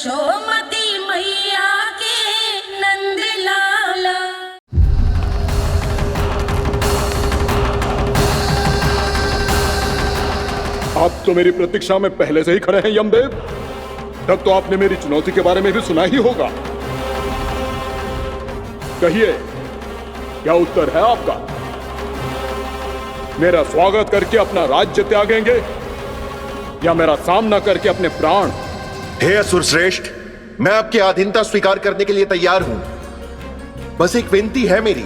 यशोमती मैया के नंद लाला। आप तो मेरी प्रतीक्षा में पहले से ही खड़े हैं यमदेव। तब तो आपने मेरी चुनौती के बारे में भी सुना ही होगा। कहिए, क्या उत्तर है आपका? मेरा स्वागत करके अपना राज्य त्यागेंगे या मेरा सामना करके अपने प्राण? हे असुर श्रेष्ठ, मैं आपकी अधीनता स्वीकार करने के लिए तैयार हूं। बस एक विनती है मेरी।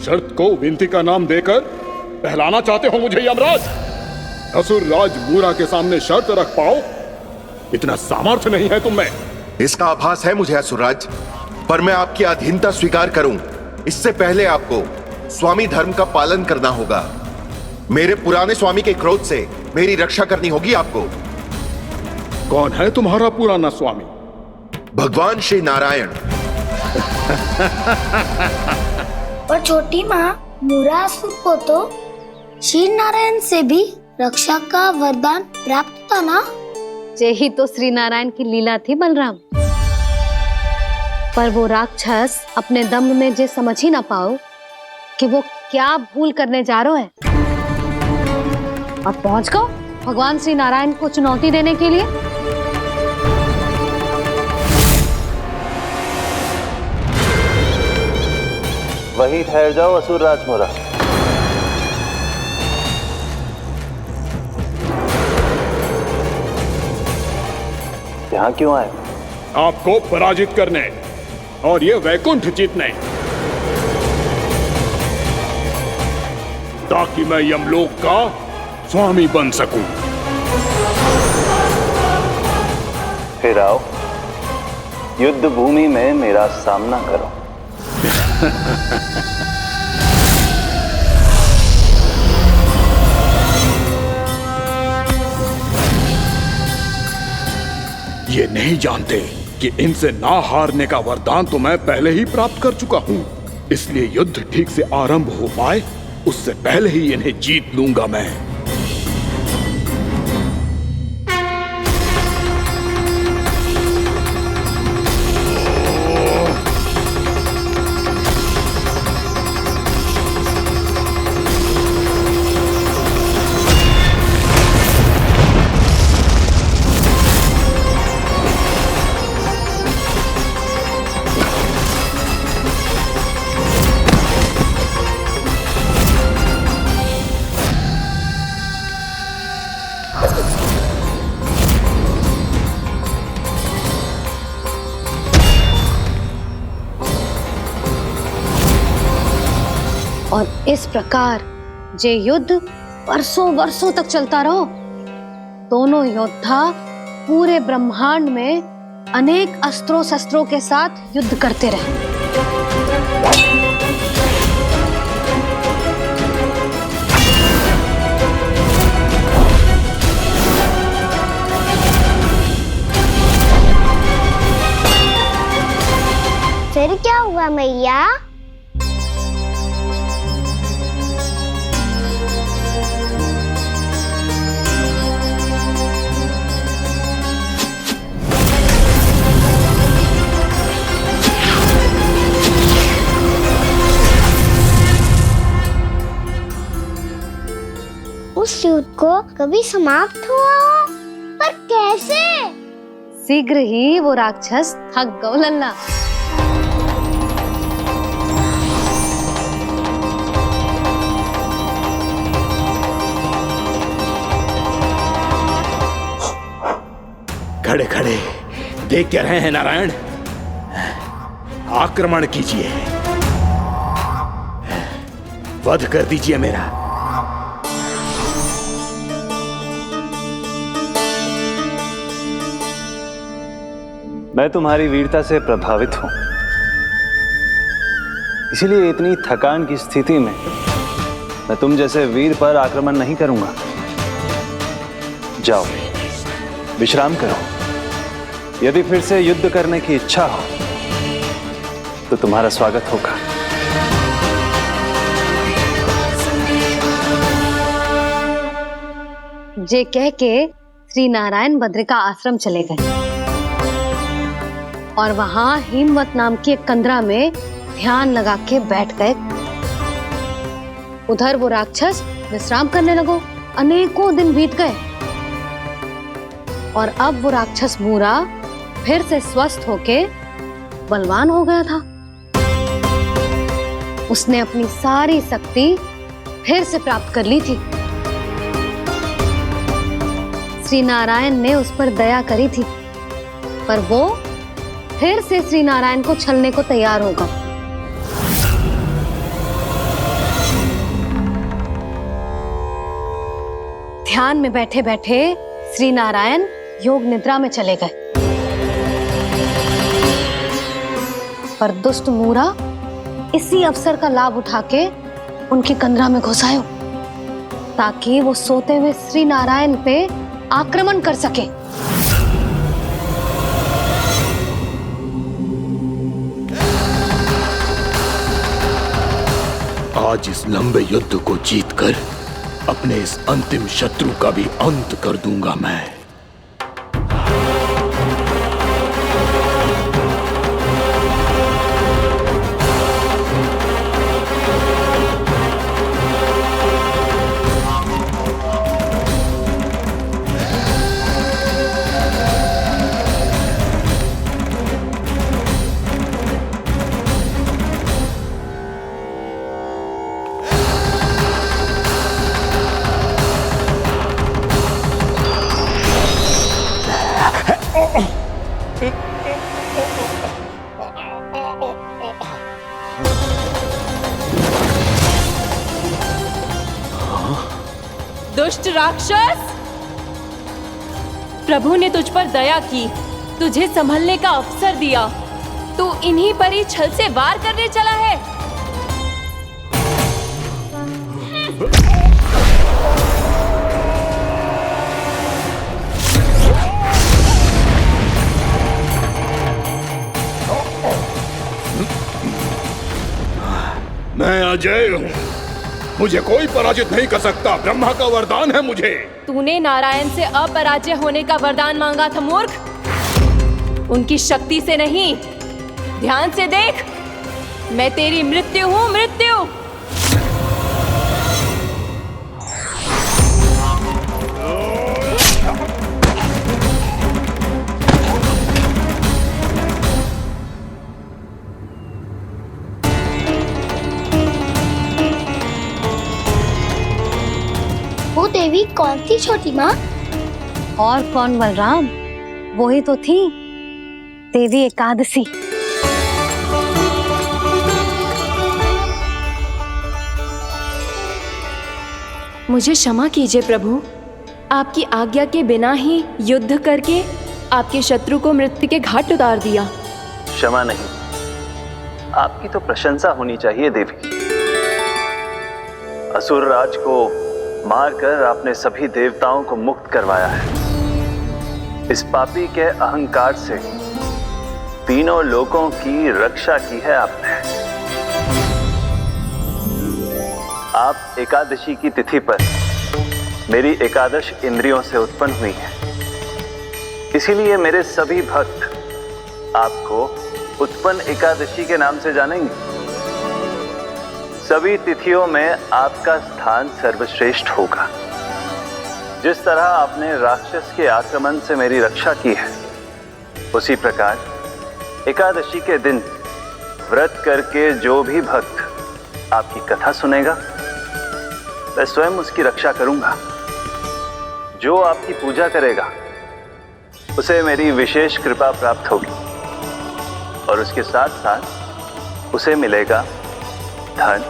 शर्त को विनती का नाम देकर पहलाना चाहते हो मुझे यमराज? असुर राज मूरा के सामने शर्त रख पाओ, इतना सामर्थ्य नहीं है तुम में। इसका आभास है मुझे असुरराज, पर मैं आपकी अधीनता स्वीकार करूं इससे पहले आपको स्वामी धर्म का पालन करना होगा। मेरे पुराने स्वामी के क्रोध से मेरी रक्षा करनी होगी आपको। कौन है तुम्हारा पुराना स्वामी? भगवान श्री नारायण। और छोटी माँ मूरासुर को तो श्री नारायण से भी रक्षा का वरदान प्राप्त था ना? यही तो श्री नारायण की लीला थी बलराम। पर वो राक्षस अपने दम में जे समझ ही ना पाओ कि वो क्या भूल करने जा रहा है, और पहुंच गो भगवान श्री नारायण को चुनौती देने के लिए। वहीं ठहर जाओ असुर राज मूरा। यहाँ क्यों आए? आपको पराजित करने और ये वैकुंठ जीतने, ताकि मैं यमलोक का स्वामी बन सकूं। फिर आओ, युद्ध भूमि में मेरा सामना करो। ये नहीं जानते कि इनसे ना हारने का वरदान तो मैं पहले ही प्राप्त कर चुका हूं। इसलिए युद्ध ठीक से आरंभ हो पाए उससे पहले ही इन्हें जीत लूंगा मैं। और इस प्रकार जे युद्ध वर्षों वर्षों तक चलता रहो। दोनों योद्धा पूरे ब्रह्मांड में अनेक अस्त्रों शस्त्रों के साथ युद्ध करते रहे। फिर क्या हुआ मैया? उस युद्ध को कभी समाप्त हुआ हो, पर कैसे? शीघ्र ही वो राक्षस थक गौ लल्ला। खड़े खड़े देख क्या रहे हैं नारायण? आक्रमण कीजिए, वध कर दीजिए मेरा। मैं तुम्हारी वीरता से प्रभावित हूं, इसीलिए इतनी थकान की स्थिति में मैं तुम जैसे वीर पर आक्रमण नहीं करूंगा। जाओ विश्राम करो। यदि फिर से युद्ध करने की इच्छा हो तो तुम्हारा स्वागत होगा। जे कह के श्री नारायण बद्रिका आश्रम चले गए। और वहां हिमवत नाम की एक कंदरा में ध्यान लगा के बैठ गए। उधर वो राक्षस विश्राम करने लगो। अनेकों दिन बीत गए और अब वो राक्षस मूरा फिर से स्वस्थ होके बलवान हो गया था। उसने अपनी सारी शक्ति फिर से प्राप्त कर ली थी। श्री नारायण ने उस पर दया करी थी, पर वो फिर से श्री नारायण को छलने को तैयार होगा। ध्यान में बैठे बैठे श्री नारायण योग निद्रा में चले गए, पर दुष्ट मूरा इसी अवसर का लाभ उठा के उनकी कंदरा में घुस आयो ताकि वो सोते हुए श्री नारायण पे आक्रमण कर सके। आज इस लंबे युद्ध को जीतकर अपने इस अंतिम शत्रु का भी अंत कर दूंगा मैं। दुष्ट राक्षस, प्रभु ने तुझ पर दया की, तुझे संभलने का अवसर दिया। तू इन्हीं पर ही छल से वार करने चला है। मैं अजय हूँ, मुझे कोई पराजित नहीं कर सकता। ब्रह्मा का वरदान है मुझे। तूने नारायण से अपराजय होने का वरदान मांगा था मूर्ख, उनकी शक्ति से नहीं। ध्यान से देख, मैं तेरी मृत्यु हूँ, मृत्यु। वो देवी कौन थी छोटी माँ? और कौन बलराम, वही तो थी देवी एकादशी। मुझे क्षमा कीजिए प्रभु, आपकी आज्ञा के बिना ही युद्ध करके आपके शत्रु को मृत्यु के घाट उतार दिया। क्षमा नहीं, आपकी तो प्रशंसा होनी चाहिए देवी। असुर राज को मारकर आपने सभी देवताओं को मुक्त करवाया है। इस पापी के अहंकार से तीनों लोकों की रक्षा की है आपने। आप एकादशी की तिथि पर मेरी एकादश इंद्रियों से उत्पन्न हुई हैं। इसीलिए मेरे सभी भक्त आपको उत्पन्न एकादशी के नाम से जानेंगे। सभी तिथियों में आपका स्थान सर्वश्रेष्ठ होगा। जिस तरह आपने राक्षस के आक्रमण से मेरी रक्षा की है, उसी प्रकार एकादशी के दिन व्रत करके जो भी भक्त आपकी कथा सुनेगा, मैं स्वयं उसकी रक्षा करूंगा। जो आपकी पूजा करेगा, उसे मेरी विशेष कृपा प्राप्त होगी और उसके साथ साथ उसे मिलेगा धन,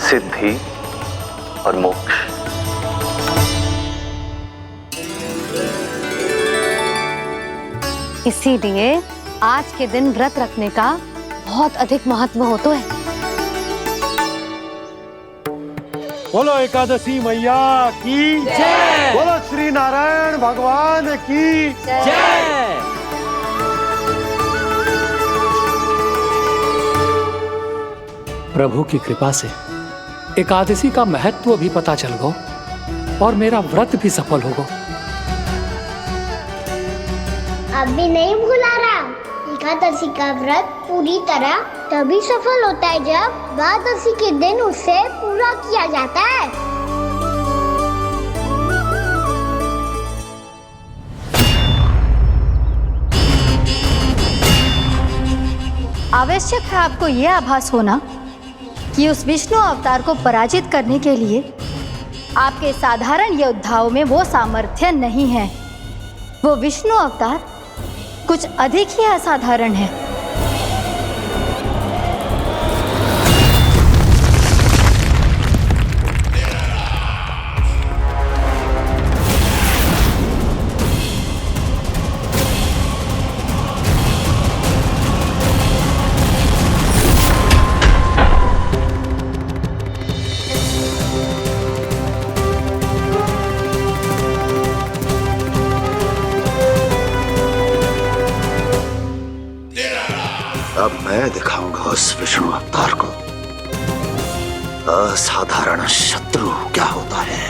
सिद्धि और मोक्ष। इसीलिए आज के दिन व्रत रखने का बहुत अधिक महत्व होता है। बोलो एकादशी मैया की जय। बोलो श्री नारायण भगवान की जय। प्रभु की कृपा से एकादशी का महत्व भी पता चल गो और मेरा व्रत भी सफल हो गो। अब भी नहीं भूला रहा द्वादशी का व्रत पूरी तरह तभी सफल होता है जब द्वादशी के दिन उसे पूरा किया जाता है। आवश्यक है आपको यह आभास होना कि उस विष्णु अवतार को पराजित करने के लिए आपके साधारण योद्धाओं में वो सामर्थ्य नहीं है। वो विष्णु अवतार कुछ अधिक ही असाधारण है। अब मैं दिखाऊंगा उस विष्णु अवतार को असाधारण शत्रु क्या होता है।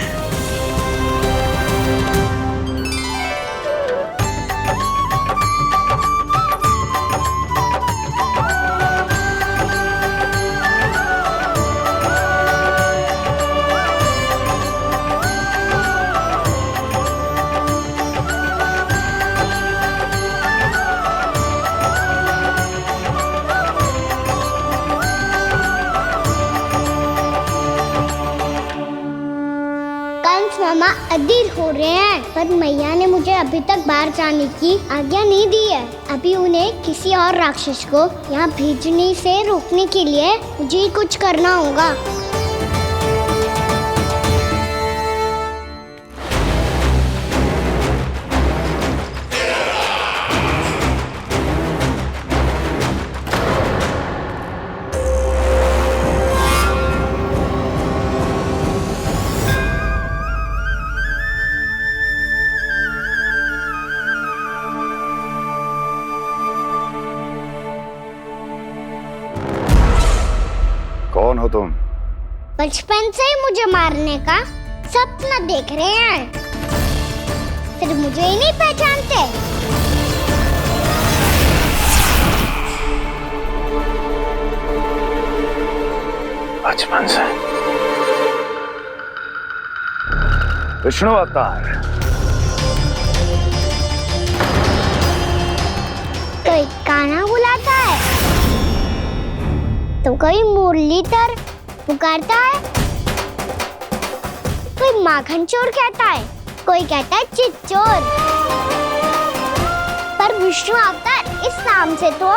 मामा अधीर हो रहे हैं, पर मैया ने मुझे अभी तक बाहर जाने की आज्ञा नहीं दी है। अभी उन्हें किसी और राक्षस को यहाँ भेजने से रोकने के लिए मुझे ही कुछ करना होगा। कौन हो तुम? बचपन से ही मुझे मारने का सपना देख रहे हैं, फिर मुझे ही नहीं पहचानते। बचपन से विष्णु अवतार। कोई गाना बुलाता है तो कोई मुरलीधर पुकारता है, कोई माखन चोर कहता है, कोई कहता है चिच्चोर। पर विष्णु अवतार इस नाम से तो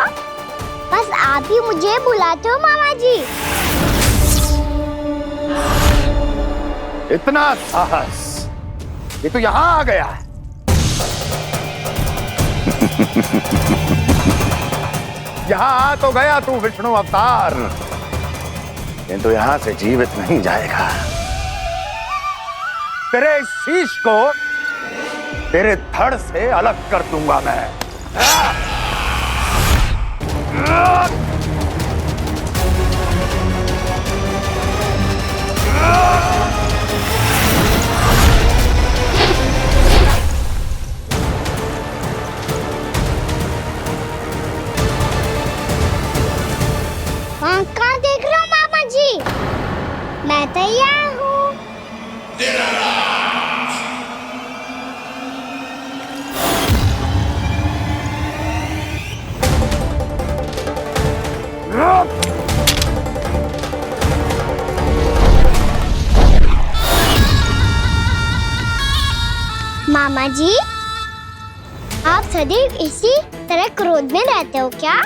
बस आप ही मुझे बुलाते हो मामा जी। इतना साहस, ये तो यहाँ आ गया है। यहाँ आ तो गया तू विष्णु अवतार, किंतु यहाँ से जीवित नहीं जाएगा। तेरे इस शीश को तेरे धड़ से अलग कर दूंगा मैं। वहाँ कहाँ देख रहे हो मामा जी? मैं तैयार हूँ। मामा जी, आप सदैव इसी तरह क्रोध में रहते हो क्या?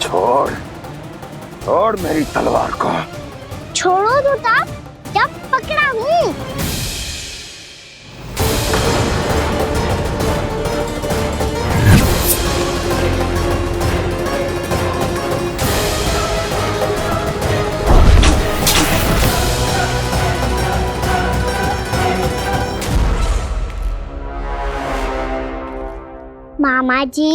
छोड़, छोड़ मेरी तलवार को। छोड़ो तो तब जब पकड़ा हूँ। मामा जी,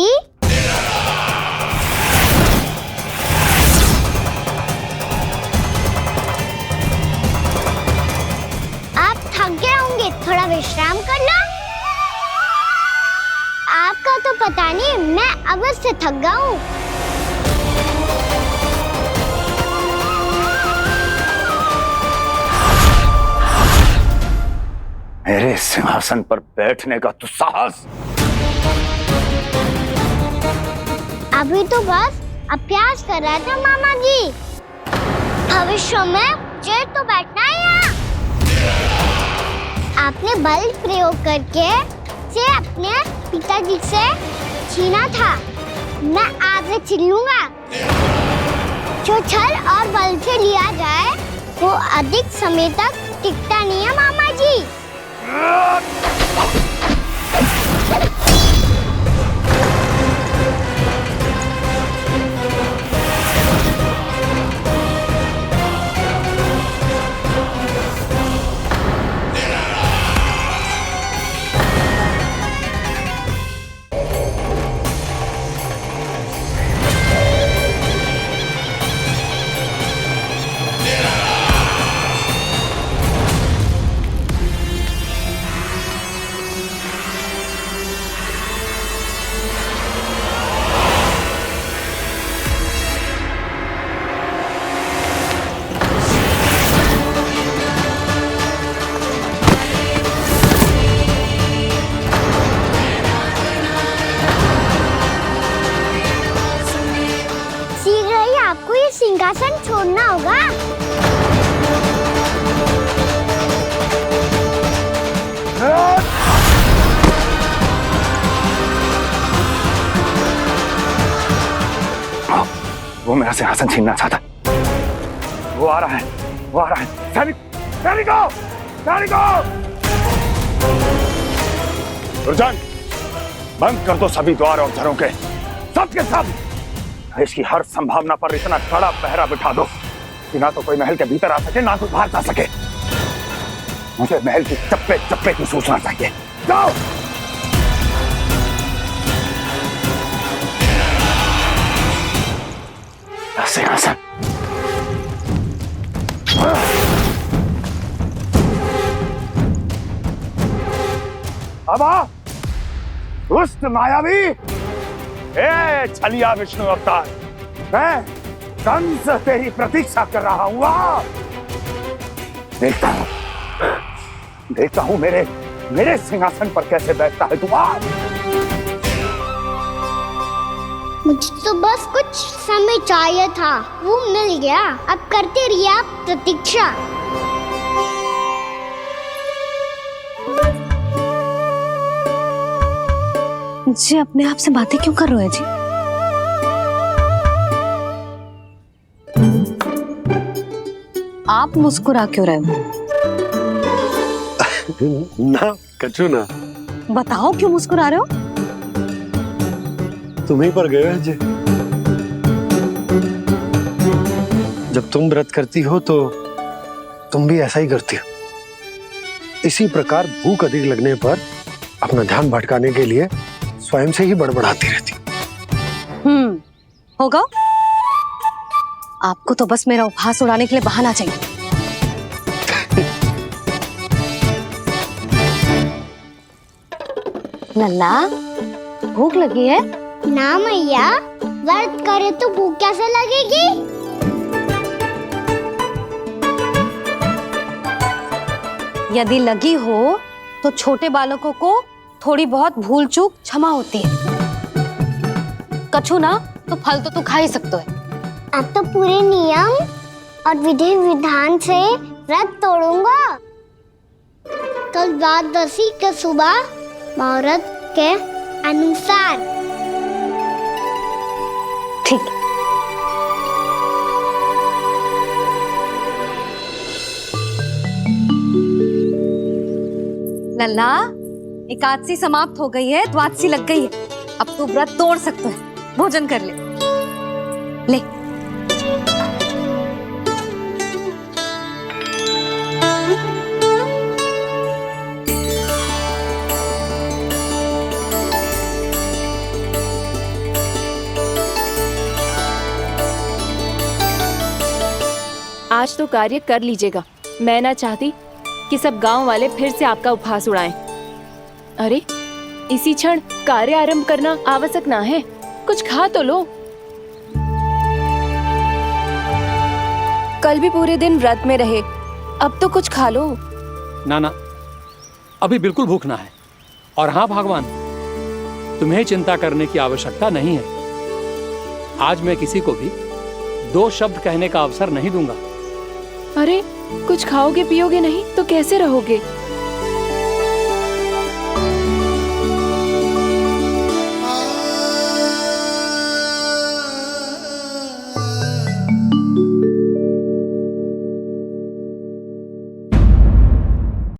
आप थक गए होंगे, थोड़ा विश्राम कर लो। आपका तो पता नहीं, मैं अवश्य से थक गया हूँ। मेरे सिंहासन पर बैठने का तो साहस। अभी तो बस अभ्यास कर रहा था मामा जी। भविष्य में मुझे तो बैठना है यहाँ। आपने बल प्रयोग करके से अपने पिताजी से छीना था, मैं आपसे छीन लूंगा। जो छल और बल से लिया जाए वो अधिक समय तक टिकता नहीं है मामा जी। आपको ये सिंहासन छोड़ना होगा। वो मेरा सिंहासन छीनना चाहता। वो आ रहा है, वो आ रहा है। सैनिकों, दुर्जन, बंद कर दो सभी द्वार और घरों के, सब के सब। इसकी हर संभावना पर इतना कड़ा पहरा बिठा दो कि ना तो कोई महल के भीतर आ सके, ना कोई बाहर जा सके। मुझे महल की चप्पे चप्पे की सूचना चाहिए। जाओ। सिंहासन। अब आ, दुष्ट मायावी, ए छलिया विष्णु अवतार, मैं कंस तेरी प्रतीक्षा कर रहा हूँ। देखता हूँ मेरे सिंहासन पर कैसे बैठता है तू। मुझे तो बस कुछ समय चाहिए था, वो मिल गया। अब करते रहिए आप प्रतीक्षा। जी अपने आप से बातें क्यों कर रहे हैं जी? आप मुस्कुरा क्यों रहे हो? ना कचू ना। बताओ क्यों मुस्कुरा रहे हो? तुम्हीं पर गए जी। जब तुम व्रत करती हो तो तुम भी ऐसा ही करती हो। इसी प्रकार भूख अधिक लगने पर अपना ध्यान भटकाने के लिए स्वयं से ही बड़बड़ाती रहती। होगा। आपको तो बस मेरा उपहास उड़ाने के लिए बहाना चाहिए। नन्ना, भूख लगी है? ना मैया, व्रत करे तो भूख कैसे लगेगी? यदि लगी हो तो छोटे बालकों को थोड़ी बहुत भूल चूक क्षमा होती है। कछु ना तो फल तो तू खा ही सकते है। अब तो पूरे नियम और विधि विधान से व्रत तोड़ूंगा। कल द्वादशी के सुबह मुहूर्त के अनुसार। ठीक। लल्ला, एकादशी समाप्त हो गई है, द्वादशी लग गई है। अब तू व्रत तोड़ सकते है। भोजन कर ले। ले। आज तो कार्य कर लीजिएगा। मैं ना चाहती कि सब गांव वाले फिर से आपका उपहास उड़ाएं। अरे इसी क्षण कार्य आरंभ करना आवश्यक ना है, कुछ खा तो लो। कल भी पूरे दिन व्रत में रहे, अब तो कुछ खा लो। ना, अभी बिल्कुल भूख ना है। और हाँ भगवान, तुम्हें चिंता करने की आवश्यकता नहीं है। आज मैं किसी को भी 2 शब्द कहने का अवसर नहीं दूंगा। अरे कुछ खाओगे पियोगे नहीं तो कैसे रहोगे?